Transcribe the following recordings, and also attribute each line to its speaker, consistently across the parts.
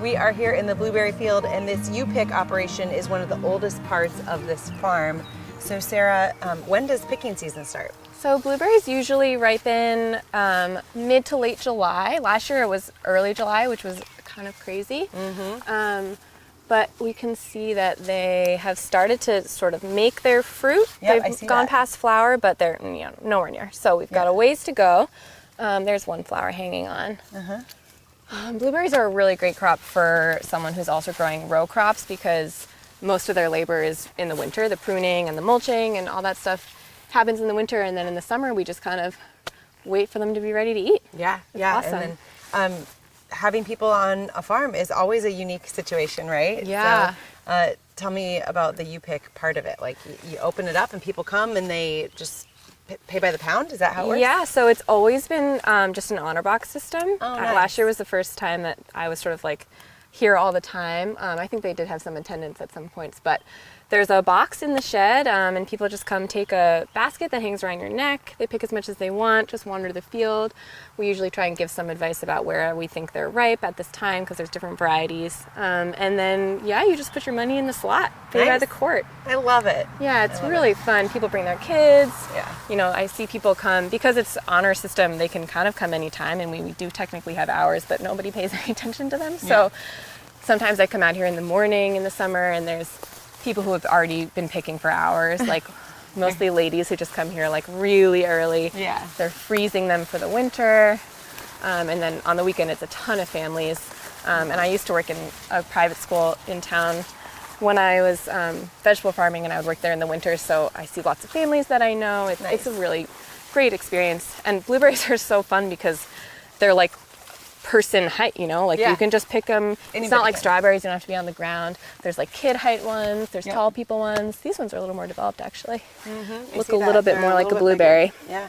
Speaker 1: We are here in the blueberry field, and this U-pick operation is one of the oldest parts of this farm. So Sarah, when does picking season start?
Speaker 2: So blueberries usually ripen mid to late July. Last year it was early July, which was kind of crazy. But we can see that they have started to sort of make their fruit.
Speaker 1: Yep,
Speaker 2: They've gone past flower, but they're nowhere near. So we've got a ways to go. There's one flower hanging on. Blueberries are a really great crop for someone who's also growing row crops because most of their labor is in the winter. The pruning and the mulching and all that stuff happens in the winter, and then in the summer we just kind of wait for them to be ready to eat.
Speaker 1: Yeah,
Speaker 2: it's awesome.
Speaker 1: And then having people on a farm is always a unique situation, right?
Speaker 2: Yeah.
Speaker 1: So, tell me about the U-pick part of it. Like you open it up and people come and they just pay by the pound? Is that how it works?
Speaker 2: Yeah, so it's always been just an honor box system.
Speaker 1: Oh, nice.
Speaker 2: Last year was the first time that I was sort of like here all the time. I think they did have some attendance at some points, but there's a box in the shed and people just come take a basket that hangs around your neck. They pick as much as they want, just wander the field. We usually try and give some advice about where we think they're ripe at this time because there's different varieties. And then, yeah, you just put your money in the slot, pay by the quart.
Speaker 1: I love it.
Speaker 2: Yeah, it's really fun. People bring their kids.
Speaker 1: Yeah.
Speaker 2: You know, I see people come, because it's honor system, they can kind of come anytime, and we do technically have hours, but nobody pays any attention to them. So sometimes I come out here in the morning in the summer, and there's people who have already been picking for hours, like mostly ladies who just come here like really early.
Speaker 1: Yeah.
Speaker 2: They're freezing them for the winter. And then on the weekend, it's a ton of families. And I used to work in a private school in town when I was vegetable farming, and I would work there in the winter. So I see lots of families that I know. It's a really great experience. And blueberries are so fun because they're like person height, you know, like you can just pick them. It's not like strawberries, you don't have to be on the ground. There's like kid height ones, there's tall people ones. These ones are a little more developed actually. Look a little bit more like a blueberry.
Speaker 1: Yeah,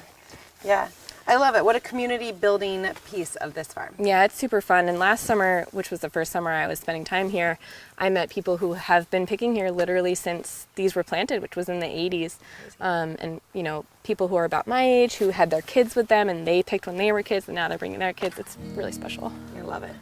Speaker 1: yeah. I love it. What a community building piece of this farm.
Speaker 2: Yeah, it's super fun. And last summer, which was the first summer I was spending time here, I met people who have been picking here literally since these were planted, which was in the 80s. And, you know, people who are about my age who had their kids with them and they picked when they were kids and now they're bringing their kids. It's really special.
Speaker 1: I love it.